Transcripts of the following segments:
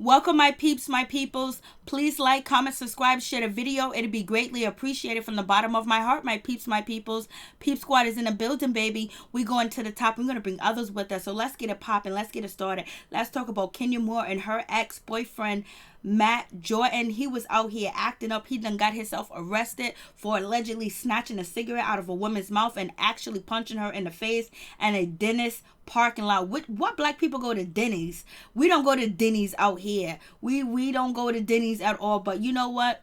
Welcome, my peeps, my peoples. Please like, comment, subscribe, share the video. It'd be greatly appreciated from the bottom of my heart, my peeps, my peoples. Peep Squad is in the building, baby. We going to the top. We're going to bring others with us. So let's get it popping. Let's get it started. Let's talk about Kenya Moore and her ex-boyfriend, Matt Jordan. He was out here acting up. He done got himself arrested for allegedly snatching a cigarette out of a woman's mouth and actually punching her in the face in a Dennis parking lot. What black people go to Denny's? We don't go to Denny's out here. We don't go to Denny's at all. But you know what?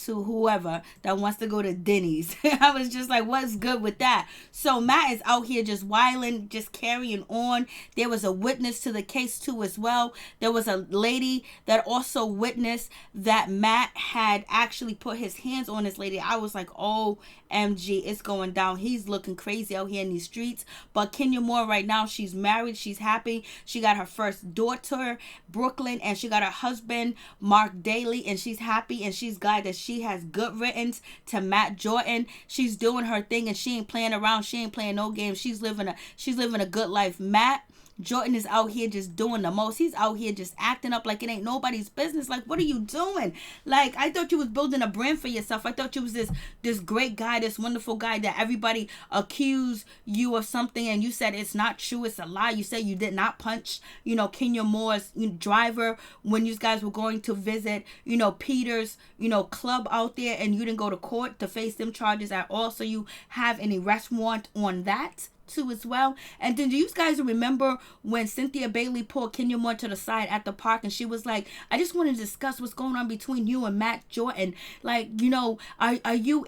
To whoever that wants to go to Denny's. I was just like, what's good with that? So Matt is out here just wilding, just carrying on. There was a witness to the case too as well. There was a lady that also witnessed that Matt had actually put his hands on this lady. I was like, OMG, it's going down. He's looking crazy out here in these streets. But Kenya Moore right now, she's married. She's happy. She got her first daughter, Brooklyn, and she got her husband, Mark Daly, and she's happy and she's glad that she has good riddance to Matt Jordan. She's doing her thing and she ain't playing around. She ain't playing no games. She's living a good life. Matt Jordan is out here just doing the most. He's out here just acting up like it ain't nobody's business. Like, what are you doing? Like, I thought you was building a brand for yourself. I thought you was this great guy, this wonderful guy that everybody accused you of something and you said it's not true, it's a lie. You said you did not punch, Kenya Moore's driver when you guys were going to visit, Peter's, club out there, and you didn't go to court to face them charges at all. So you have an arrest warrant on that too as well. And then do you guys remember when Cynthia Bailey pulled Kenya Moore to the side at the park and she was like, I just want to discuss what's going on between you and Matt Jordan. Like, are you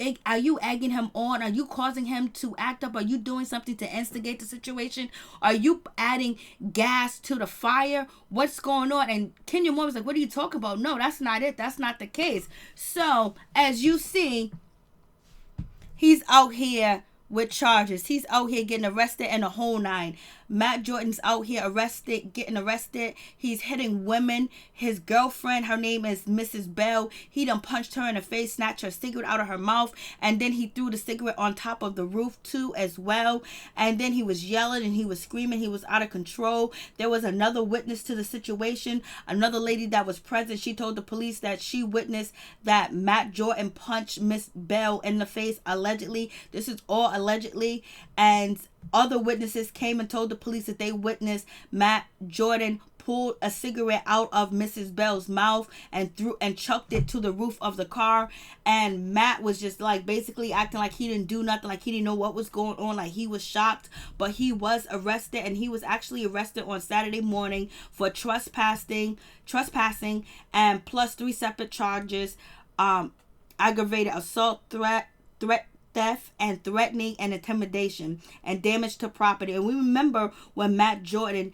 egging him on? Are you causing him to act up? Are you doing something to instigate the situation? Are you adding gas to the fire? What's going on? And Kenya Moore was like, what are you talking about? No, that's not it. That's not the case. So as you see, he's out here with charges. He's out here getting arrested and the whole nine. Matt Jordan's out here getting arrested. He's hitting women. His girlfriend, her name is Mrs. Bell. He done punched her in the face, snatched her cigarette out of her mouth, and then he threw the cigarette on top of the roof too as well. And then he was yelling and he was screaming. He was out of control. There was another witness to the situation. Another lady that was present. She told the police that she witnessed that Matt Jordan punched Miss Bell in the face allegedly. This is all allegedly. And other witnesses came and told the police that they witnessed Matt Jordan pulled a cigarette out of Mrs. Bell's mouth and chucked it to the roof of the car. And Matt was just like basically acting like he didn't do nothing, like he didn't know what was going on, like he was shocked. But he was arrested, and he was actually arrested on Saturday morning for trespassing and plus 3 separate charges: aggravated assault, threat, theft, and threatening and intimidation, and damage to property. And we remember when Matt Jordan,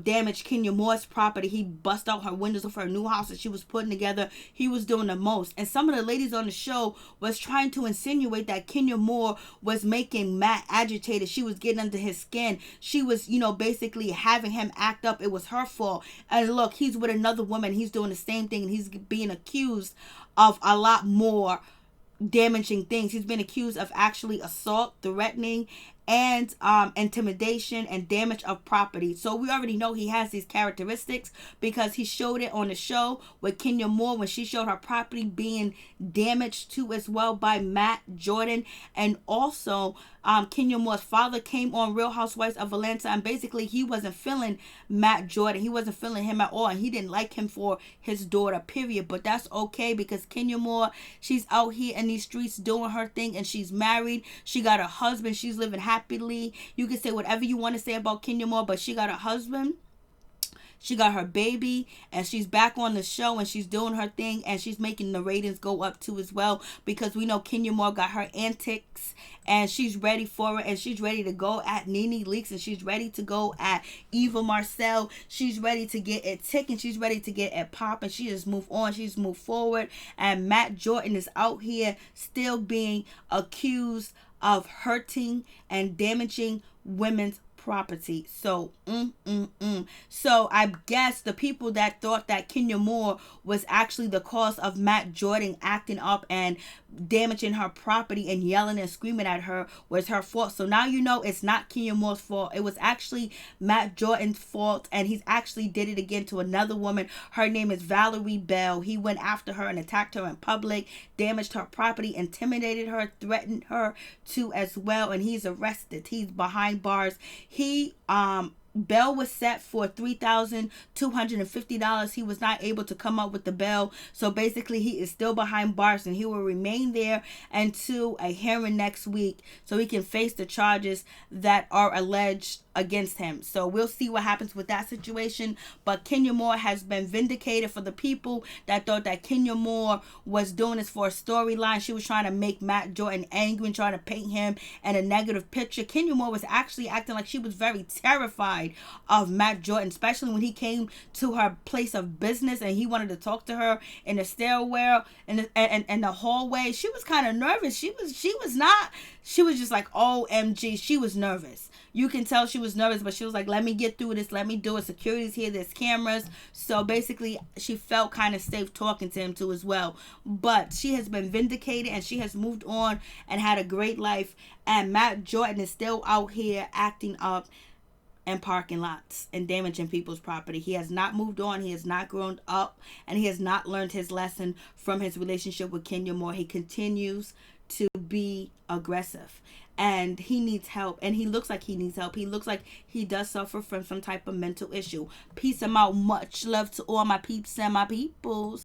damaged Kenya Moore's property. He bust out her windows of her new house that she was putting together. He was doing the most. And some of the ladies on the show was trying to insinuate that Kenya Moore was making Matt agitated. She was getting under his skin. She was, basically having him act up. It was her fault. And look, he's with another woman. He's doing the same thing, and he's being accused of a lot more damaging things. He's been accused of actually assault, threatening, and intimidation and damage of property. So we already know he has these characteristics because he showed it on the show with Kenya Moore when she showed her property being damaged too as well by Matt Jordan. And also Kenya Moore's father came on Real Housewives of Atlanta, and basically he wasn't feeling Matt Jordan. He wasn't feeling him at all, and he didn't like him for his daughter, period. But that's okay because Kenya Moore, she's out here in these streets doing her thing, and she's married. She got a husband. She's living happily. You can say whatever you want to say about Kenya Moore, but she got a husband. She got her baby, and she's back on the show, and she's doing her thing, and she's making the ratings go up too as well, because we know Kenya Moore got her antics, and she's ready for it, and she's ready to go at Nene Leakes, and she's ready to go at Eva Marcel. She's ready to get it ticking. She's ready to get it popping. She just move on. She's moved forward, and Matt Jordan is out here still being accused of hurting and damaging women's property. So, So I guess the people that thought that Kenya Moore was actually the cause of Matt Jordan acting up and damaging her property and yelling and screaming at her was her fault. So now you know it's not Kenya Moore's fault. It was actually Matt Jordan's fault, and he's actually did it again to another woman. Her name is Valerie Bell. He went after her and attacked her in public, damaged her property, intimidated her, threatened her too as well, and he's arrested. He's behind bars. Bail was set for $3,250. He was not able to come up with the bail. So basically he is still behind bars, and he will remain there until a hearing next week so he can face the charges that are alleged against him. So we'll see what happens with that situation. But Kenya Moore has been vindicated. For the people that thought that Kenya Moore was doing this for a storyline, she was trying to make Matt Jordan angry and trying to paint him in a negative picture. Kenya Moore was actually acting like she was very terrified of Matt Jordan, especially when he came to her place of business and he wanted to talk to her in the stairwell and the hallway. She was kind of nervous. She was just like, OMG. She was nervous. You can tell she was nervous, but she was like, let me get through this. Let me do it. Security's here. There's cameras. So basically, she felt kind of safe talking to him too as well. But she has been vindicated, and she has moved on and had a great life. And Matt Jordan is still out here acting up in parking lots and damaging people's property. He has not moved on. He has not grown up, and he has not learned his lesson from his relationship with Kenya Moore. He continues to be aggressive, and he needs help, and he looks like he needs help. He looks like he does suffer from some type of mental issue. Peace. I'm out. Much love to all my peeps and my peoples.